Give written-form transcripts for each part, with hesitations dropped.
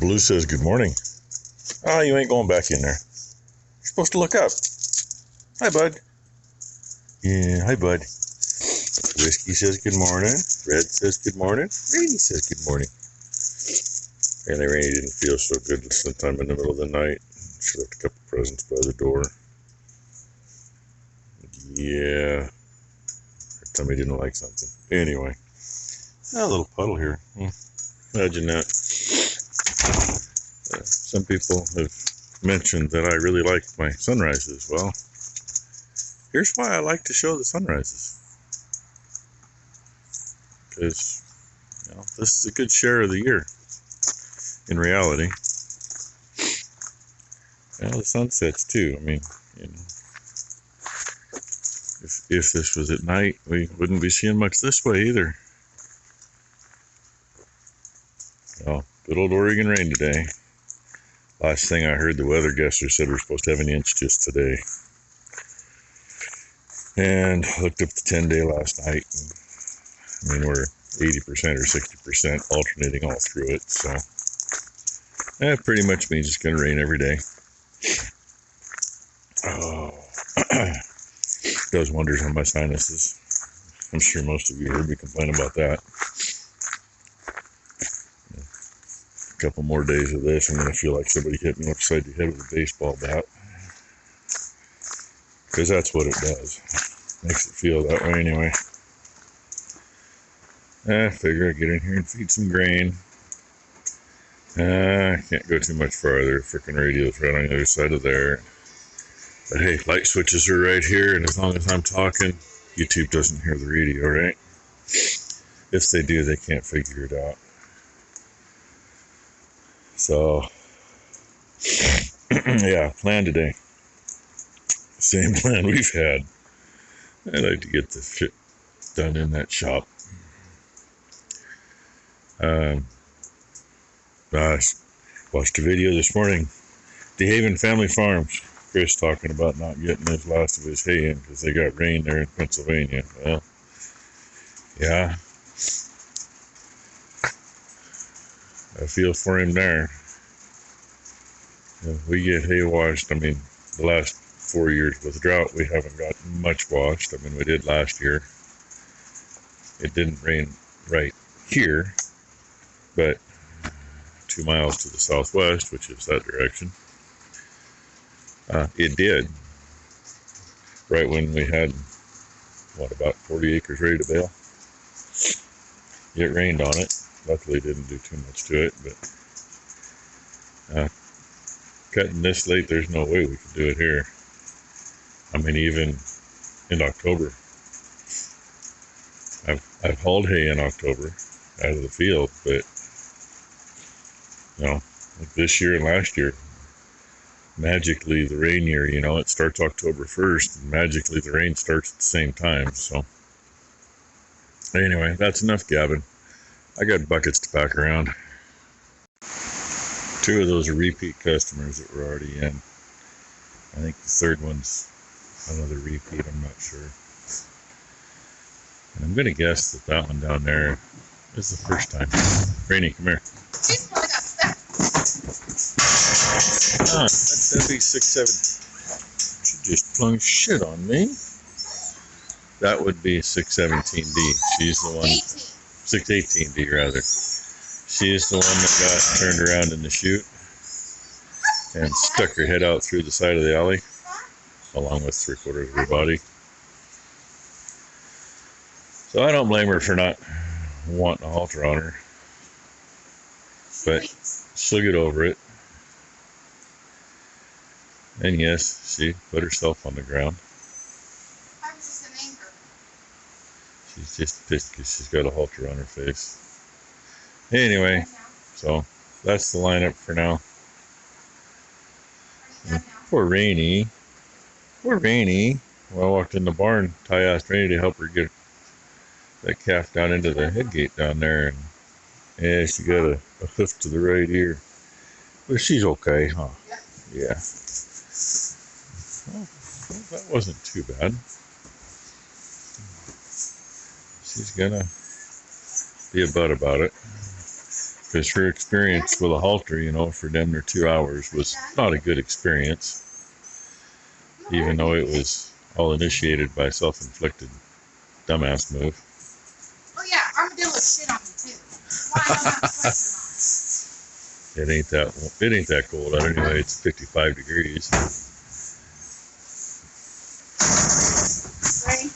Blue says good morning. Oh, you ain't going back in there. You're supposed to look up. Hi, bud. Yeah, hi, bud. Whiskey says good morning. Red says good morning. Rainy says good morning. Apparently Rainy didn't feel so good sometime in the middle of the night. She left a couple presents by the door. Yeah. Somebody didn't like something. Anyway. A little puddle here. Imagine that. Some people have mentioned that I really like my sunrises. Well, here's why I like to show the sunrises. Because, this is a good share of the year. In reality. The sunsets too. I mean, if this was at night, we wouldn't be seeing much this way either. Well, good old Oregon rain today. Last thing I heard, the weather guesser said we're supposed to have an inch just today. And I looked up the 10-day last night. And, we're 80% or 60% alternating all through it. So that pretty much means it's going to rain every day. Oh, does wonders on my sinuses. I'm sure most of you heard me complain about that. A couple more days of this, I'm going to feel like somebody hit me upside the head with a baseball bat. Because that's what it does. Makes it feel that way anyway. I figure I get in here and feed some grain. I can't go too much farther. Frickin' radio's right on the other side of there. But hey, light switches are right here, and as long as I'm talking, YouTube doesn't hear the radio, right? If they do, they can't figure it out. So, yeah, plan today. Same plan we've had. I'd like to get the shit done in that shop. Watched a video this morning. DeHaven Family Farms. Chris talking about not getting his last of his hay in because they got rain there in Pennsylvania. Well, yeah. I feel for him there. We get hay washed. The last 4 years with drought, we haven't gotten much washed. We did last year. It didn't rain right here, but 2 miles to the southwest, which is that direction, it did. Right when we had, about 40 acres ready to bale. It rained on it. Luckily, it didn't do too much to it, but cutting this late, there's no way we could do it here. Even in October. I've hauled hay in October out of the field, but like this year and last year, magically the rain year, it starts October 1st, and magically the rain starts at the same time. So anyway, that's enough gabbing. I got buckets to pack around. 2 of those are repeat customers that were already in. I think the third one's another repeat, I'm not sure. And I'm going to guess that one down there is the first time. Rainy, come here. That'd be 617. She just plunged shit on me. That would be 617D. She's the one. 618D rather. She's the one that got turned around in the chute and stuck her head out through the side of the alley, along with 3/4 of her body. So I don't blame her for not wanting a halter on her, but she'll get over it. And yes, she put herself on the ground. I was just an anchor. She's just pissed because she's got a halter on her face. Anyway, so that's the lineup for now. Poor Rainy. Poor Rainy. Well, I walked in the barn. Ty asked Rainy to help her get that calf down into the head gate down there, and yeah, she got a hoof to the right ear. But she's okay, huh? Yeah. Well, that wasn't too bad. She's gonna be a butt about it. because her experience with a halter, you know, for damn near 2 hours was not a good experience, even though it was all initiated by self-inflicted dumbass move. Oh yeah, armadillos shit on me too. Why I don't have sweats or not. It ain't that cold out anyway. It's 55 degrees. Ready?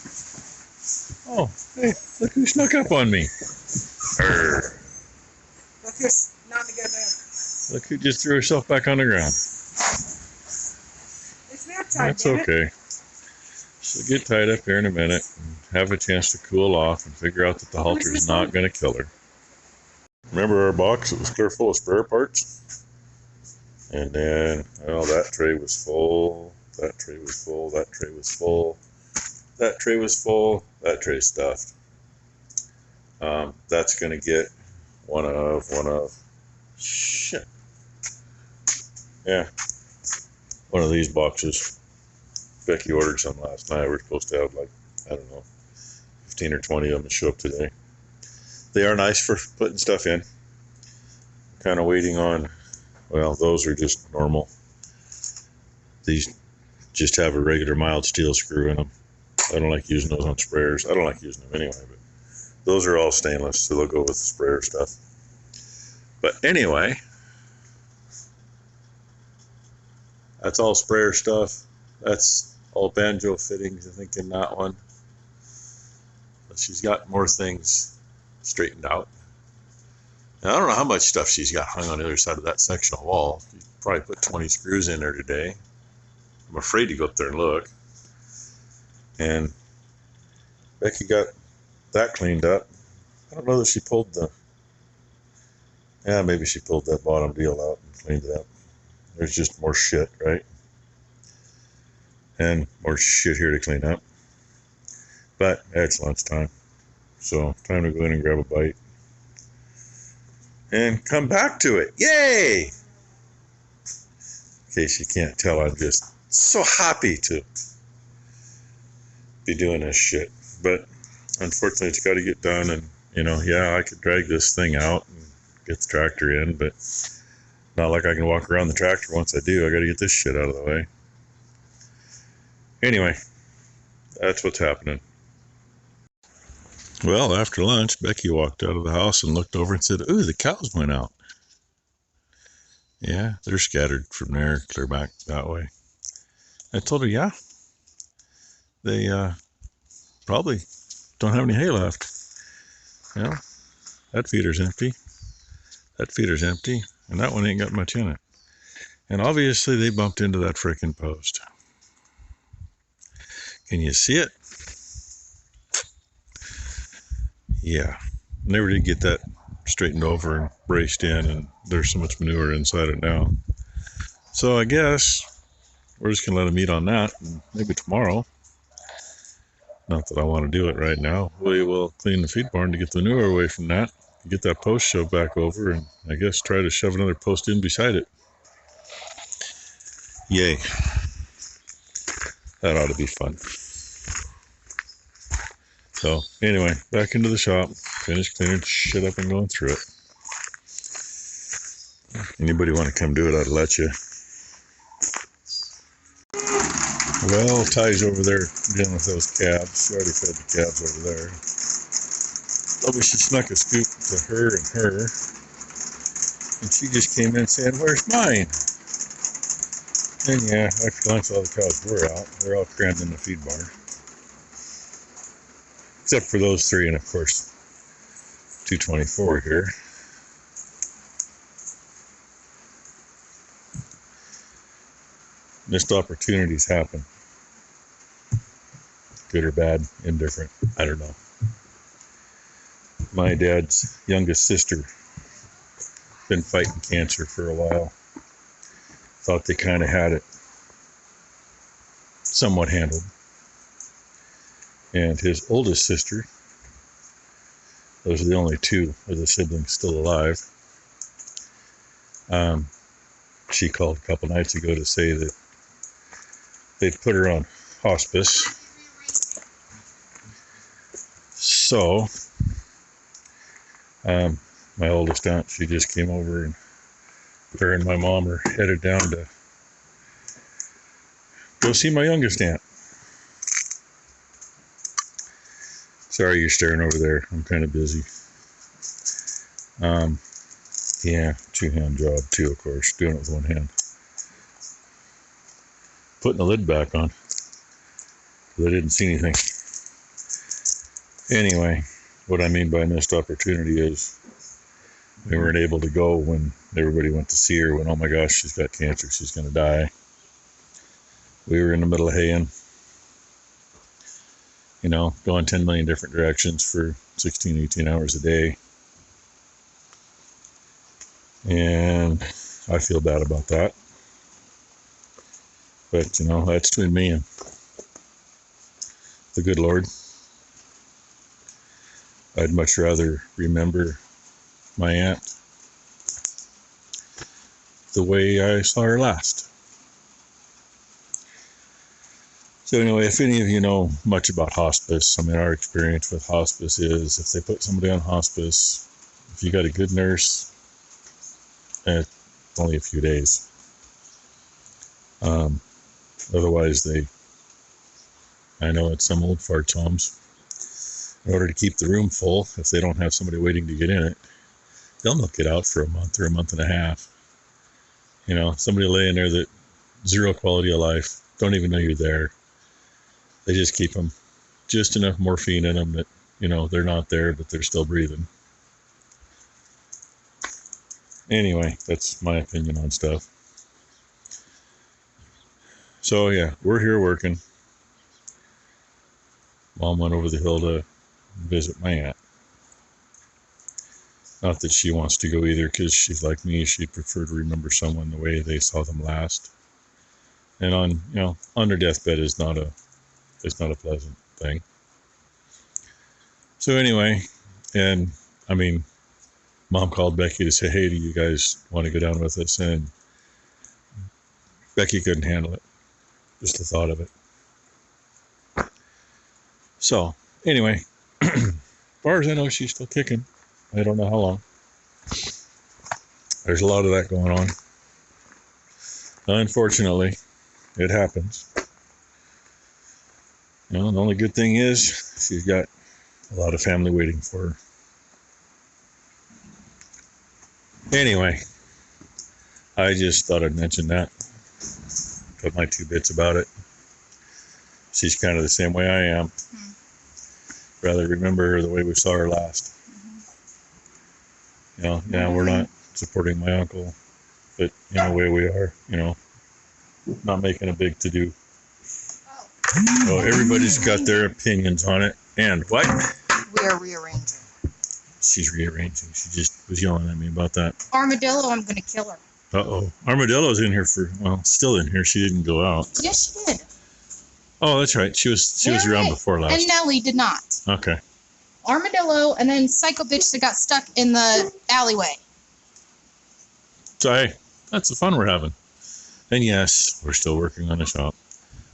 Oh, hey, look who snuck up on me. Arr. Look who's not good there. Look who just threw herself back on the ground. It's nap time. That's okay. She'll get tied up here in a minute and have a chance to cool off and figure out that the halter is not going to kill her. Remember our box? It was clear full of spare parts. And then, well, that tray was full. That tray was full. That tray was full. That tray was full. That tray's stuffed. That's going to get one of. Shit. Yeah. One of these boxes. Becky ordered some last night. We're supposed to have like, I don't know, 15 or 20 of them show up today. They are nice for putting stuff in. Kind of waiting on, well, those are just normal. These just have a regular mild steel screw in them. I don't like using those on sprayers. I don't like using them anyway, but those are all stainless, so they'll go with the sprayer stuff. But anyway, that's all sprayer stuff. That's all banjo fittings, I think, in that one. But she's got more things straightened out. And I don't know how much stuff she's got hung on the other side of that sectional wall. She probably put 20 screws in there today. I'm afraid to go up there and look. And Becky got that cleaned up. I don't know that she pulled maybe she pulled that bottom deal out and cleaned it up. There's just more shit, right? And more shit here to clean up. But it's lunchtime. So time to go in and grab a bite. And come back to it. Yay! In case you can't tell, I'm just so happy to be doing this shit. But unfortunately, it's got to get done. And, you know, yeah, I could drag this thing out and get the tractor in, but not like I can walk around the tractor once I do. I got to get this shit out of the way. Anyway, that's what's happening. Well, after lunch, Becky walked out of the house and looked over and said, "Ooh, the cows went out." Yeah, they're scattered from there, clear back that way. I told her, yeah, they probably don't have any hay left. You know, that feeder's empty. That feeder's empty, and that one ain't got much in it. And obviously, they bumped into that frickin' post. Can you see it? Yeah, never did get that straightened over and braced in, and there's so much manure inside it now. So I guess we're just gonna let them eat on that, and maybe tomorrow. Not that I want to do it right now. We will clean the feed barn to get the manure away from that, get that post shoved back over, and I guess try to shove another post in beside it. Yay. That ought to be fun. So anyway, back into the shop, finished cleaning shit up and going through it. Anybody want to come do it, I'd let you. Well, Ty's over there dealing with those calves. She already fed the calves over there. Probably she snuck a scoop to her and her. And she just came in saying, "Where's mine?" And yeah, after lunch all the cows were out. They're all crammed in the feed barn. Except for those three, and of course, 224 here. Missed opportunities happen. Good or bad, indifferent, I don't know. My dad's youngest sister been fighting cancer for a while. Thought they kind of had it somewhat handled. And his oldest sister, those are the only two of the siblings still alive. She called a couple nights ago to say that they'd put her on hospice. So, my oldest aunt, she just came over, and her and my mom are headed down to go see my youngest aunt. Sorry you're staring over there. I'm kind of busy. Yeah, two-hand job too, of course. Doing it with one hand. Putting the lid back on. I didn't see anything. Anyway, what I mean by missed opportunity is we weren't able to go when everybody went to see her when, oh my gosh, she's got cancer, she's going to die. We were in the middle of haying, you know, going 10 million different directions for 16, 18 hours a day. And I feel bad about that. But, you know, that's between me and the good Lord. I'd much rather remember my aunt the way I saw her last. So anyway, if any of you know much about hospice, I mean, our experience with hospice is if they put somebody on hospice, if you got a good nurse, it's only a few days. Otherwise, I know at some old farts homes, in order to keep the room full, if they don't have somebody waiting to get in it, they'll milk it out for a month or a month and a half. You know, somebody laying there that zero quality of life, don't even know you're there. They just keep them just enough morphine in them that, you know, they're not there, but they're still breathing. Anyway, that's my opinion on stuff. So yeah, we're here working. Mom went over the hill to visit my aunt. Not that she wants to go either, because she's like me, she'd prefer to remember someone the way they saw them last. And on their deathbed is not a pleasant thing. So anyway, and I mean, Mom called Becky to say, hey, do you guys want to go down with us? And Becky couldn't handle it. Just the thought of it. So, anyway, as far as I know, she's still kicking. I don't know how long. There's a lot of that going on. Unfortunately, it happens. You know, the only good thing is she's got a lot of family waiting for her. Anyway, I just thought I'd mention that. Put my 2 bits about it. She's kind of the same way I am. Rather remember her the way we saw her last. You know, yeah, we're not supporting my uncle, but in a way we are, you know, not making a big to-do. So everybody's got their opinions on it. And what? We are rearranging. She's rearranging. She just was yelling at me about that. Armadillo, I'm going to kill her. Uh-oh. Armadillo's in here still in here. She didn't go out. Yes, she did. Oh, that's right. She was around before last. And Nellie did not. Okay. Armadillo and then Psycho Bitch that got stuck in the alleyway. So, hey, that's the fun we're having. And yes, we're still working on the shop.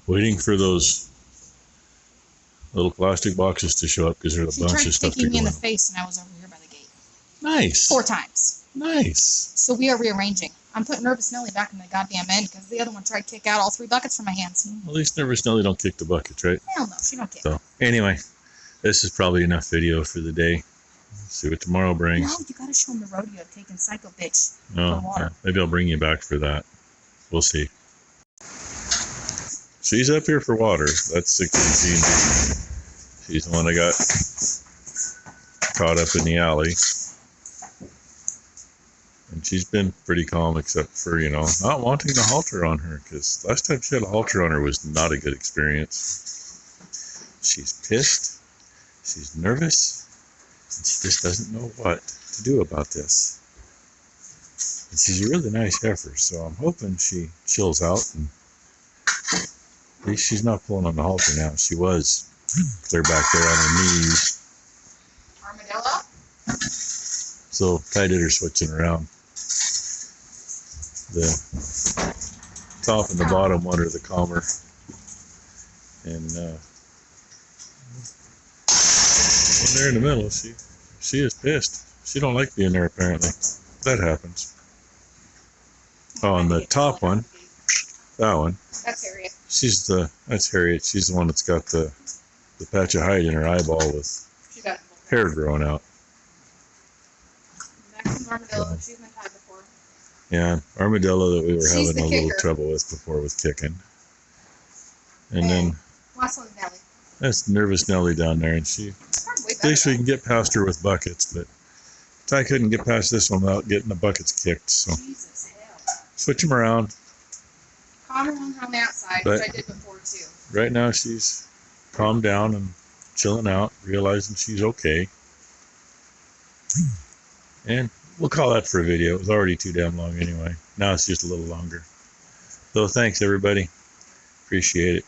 Waiting for those little plastic boxes to show up because there's a bunch of stuff to go in. She tried kicking me in the face and I was over here by the gate. Nice. 4 times. Nice. So we are rearranging. I'm putting Nervous Nelly back in the goddamn end because the other one tried to kick out all 3 buckets from my hands. At least Nervous Nelly don't kick the buckets, right? Hell no, she don't kick. So, anyway, this is probably enough video for the day. See what tomorrow brings. No, you gotta show them the rodeo taking Psycho Bitch for water. Maybe I'll bring you back for that. We'll see. She's up here for water. That's 16G&D. She's the one that got caught up in the alley. And she's been pretty calm except for, you know, not wanting the halter on her. Because last time she had a halter on her was not a good experience. She's pissed. She's nervous. And she just doesn't know what to do about this. And she's a really nice heifer, so I'm hoping she chills out. And at least she's not pulling on the halter now. She was clear back there on her knees. Armadillo? So Ty did her switching around. The top and the bottom one are the calmer. And when they're in the middle, she is pissed. She don't like being there apparently. That happens. Oh, and the top one, that one. That's Harriet. That's Harriet. She's the one that's got the patch of hide in her eyeball with She got hair growing out. Maxim's armadillo. She's been tied before. Yeah, armadillo that we were She's having the a little kicker. trouble with before with kicking. And then Last one's Nellie. that's nervous Nellie down there, and she. Probably At least we can get past her with buckets, but I couldn't get past this one without getting the buckets kicked. So Jesus hell. switch them around. Calmer ones on the outside, But- which I did before too. Right now she's calmed down and chilling out, realizing she's okay. And we'll call that for a video. It was already too damn long anyway. Now it's just a little longer. So thanks everybody. Appreciate it.